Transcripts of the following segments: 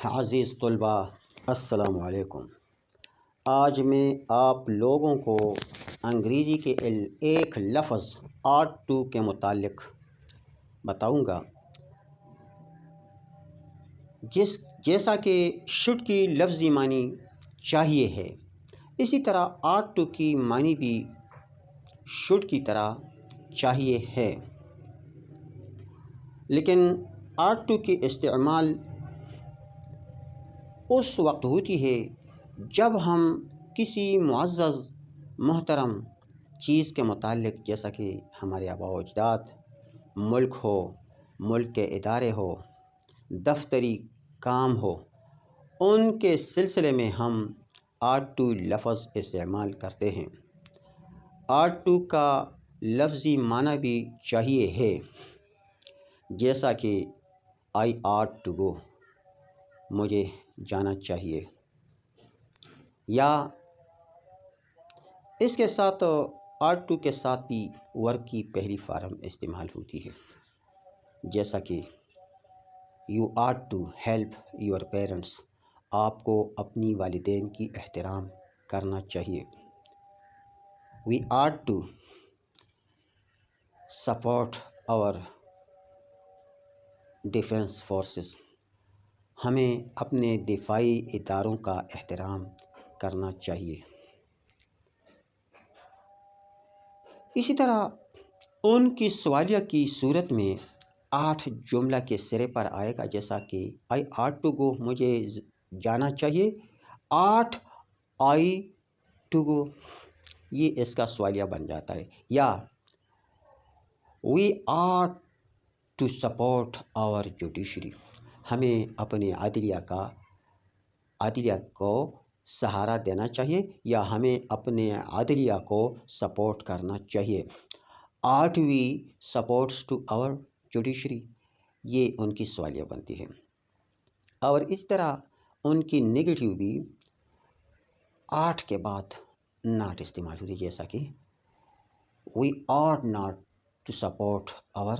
عزیز طلباء، السلام علیکم۔ آج میں آپ لوگوں کو انگریزی کے ایک لفظ ought to کے متعلق بتاؤں گا۔ جیسا کہ should کی لفظی معنی چاہیے ہے، اسی طرح ought to کی معنی بھی should کی طرح چاہیے ہے، لیکن ought to کی استعمال اس وقت ہوتی ہے جب ہم کسی معزز محترم چیز کے متعلق، جیسا کہ ہمارے آباء و اجداد، ملک ہو، ملک کے ادارے ہو، دفتری کام ہو، ان کے سلسلے میں ہم ought to لفظ استعمال کرتے ہیں۔ ought to کا لفظی معنی بھی چاہیے ہے، جیسا کہ I ought to go، مجھے جانا چاہیے، یا اس کے ساتھ ought to کے ساتھ بھی ورب کی پہلی فارم استعمال ہوتی ہے، جیسا کہ you ought to help your parents، آپ کو اپنی والدین کی احترام کرنا چاہیے۔ we ought to support our defense forces، ہمیں اپنے دفاعی اداروں کا احترام کرنا چاہیے۔ اسی طرح ان کی سوالیہ کی صورت میں ought جملہ کے سرے پر آئے گا، جیسا کہ I ought to go، مجھے جانا چاہیے، ought I to go، یہ اس کا سوالیہ بن جاتا ہے۔ یا we ought to support our judiciary، ہمیں اپنے عدلیہ کو سہارا دینا چاہیے، یا ہمیں اپنے عدلیہ کو سپورٹ کرنا چاہیے۔ ought we supports to our judiciary، یہ ان کی سوالیہ بنتی ہے۔ اور اس طرح ان کی نگیٹیو بھی ought کے بعد not استعمال ہوتی ہے، جیسا کہ we ought not to support our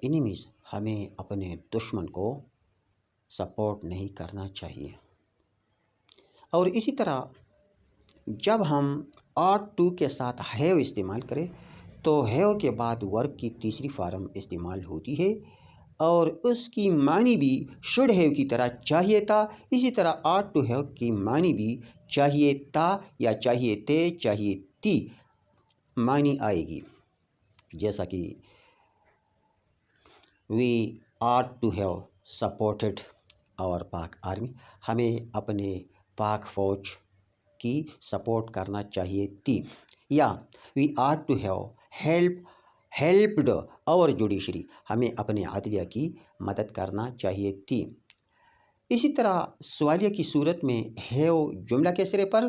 enemies، ہمیں اپنے دشمن کو سپورٹ نہیں کرنا چاہیے۔ اور اسی طرح جب ہم ought to کے ساتھ have استعمال کریں تو have کے بعد ورب کی تیسری فارم استعمال ہوتی ہے، اور اس کی معنی بھی should have کی طرح چاہیے تھا، اسی طرح ought to have کی معنی بھی چاہیے تھا یا چاہیے تھے، چاہیے تھی معنی آئے گی، جیسا کہ we ought to have supported our Pak Army، ہمیں اپنے پاک فوج کی سپورٹ کرنا چاہیے تھی۔ یا we ought to have helped our judiciary، ہمیں اپنے عدلیہ کی مدد کرنا چاہیے تھی۔ اسی طرح سوالیہ کی صورت میں have جملہ کے سرے پر،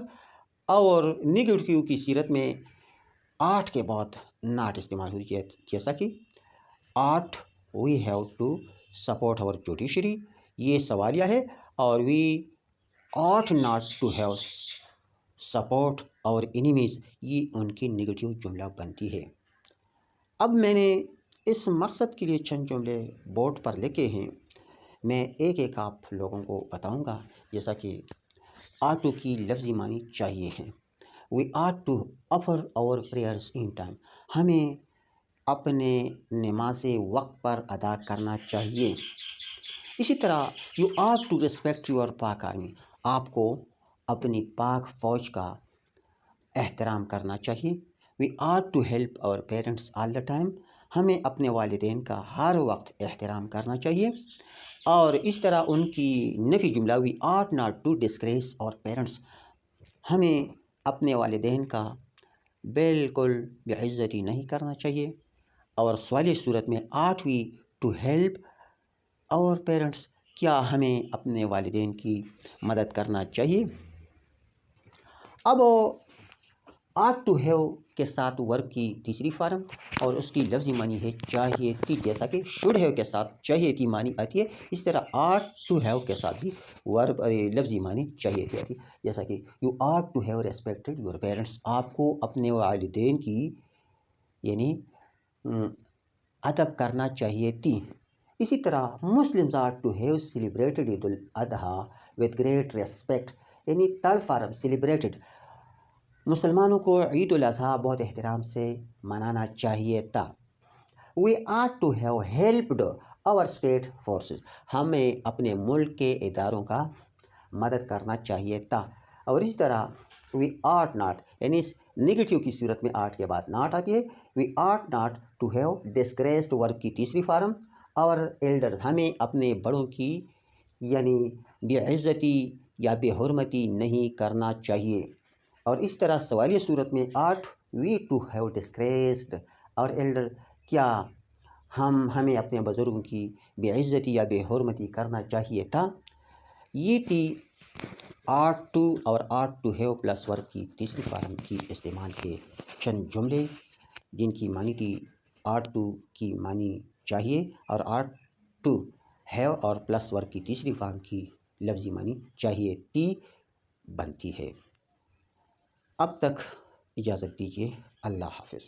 اور نگیٹیو کی صورت میں ought کے بعد not استعمال ہوتی ہے، جیسا کہ ought we have to support our judiciary، یہ سوالیہ ہے، اور we ought not to have support our enemies، یہ ان کی نگیٹیو جملہ بنتی ہے۔ اب میں نے اس مقصد کے لیے چند جملے بورڈ پر لکھے ہیں، میں ایک آپ لوگوں کو بتاؤں گا، جیسا کہ ought to کی لفظی معنی چاہیے ہے۔ we ought to offer our prayers in time، ہمیں اپنے نماز وقت پر ادا کرنا چاہیے۔ اسی طرح you ought to respect your Pak Army، آپ کو اپنی پاک فوج کا احترام کرنا چاہیے۔ we ought to help our parents all the time، ہمیں اپنے والدین کا ہر وقت احترام کرنا چاہیے۔ اور اس طرح ان کی نفی جملہ we ought not to disgrace our parents، ہمیں اپنے والدین کا بالکل بے عزتی نہیں کرنا چاہیے۔ اور سوالی صورت میں ought we to help our parents، کیا ہمیں اپنے والدین کی مدد کرنا چاہیے۔ اب ought to have کے ساتھ ورب کی تیسری فارم، اور اس کی لفظی معنی ہے چاہیے تھی، جیسا کہ should have کے ساتھ چاہیے تھی معنی آتی ہے، اس طرح ought to have کے ساتھ بھی ورب لفظی معنی چاہیے تھی آتی ہے، جیسا کہ you ought to have respected your parents، آپ کو اپنے والدین کی یعنی ادب کرنا چاہیے تھی۔ اسی طرح Muslims are to have celebrated Eid al-Adha with great respect, یعنی تھرڈ فارم سیلیبریٹڈ، مسلمانوں کو عید الاضحیٰ بہت احترام سے منانا چاہیے تھا۔ We are to have helped our state forces, ہمیں اپنے ملک کے اداروں کا مدد کرنا چاہیے تھا۔ اور اسی طرح وی آٹ ناٹ، یعنی نگیٹیو کی صورت میں آٹ کے بعد ناٹ آتی ہے، وی آٹ ناٹ ٹو ہیو ڈسگریسڈ ورک کی تیسری فارم، اور ایلڈرز، ہمیں اپنے بڑوں کی یعنی بے عزتی یا بے حرمتی نہیں کرنا چاہیے۔ اور اس طرح سوالیہ صورت میں آٹ وی ٹو ہیو ڈسگریسڈ اور ایلڈر، کیا ہمیں اپنے بزرگوں کی بے عزتی یا بے حرمتی کرنا چاہیے تھا۔ یہ تھی آٹ ٹو اور ought to have plus work کی تیسری فارم کی استعمال کے چند جملے، جن کی معنی تھی آٹ ٹو کی معنی چاہیے، اور آٹ ٹو ہیو اور پلس ورک کی تیسری فارم کی لفظی معنی چاہیے تھی بنتی ہے۔ اب تک اجازت دیجیے، اللہ حافظ۔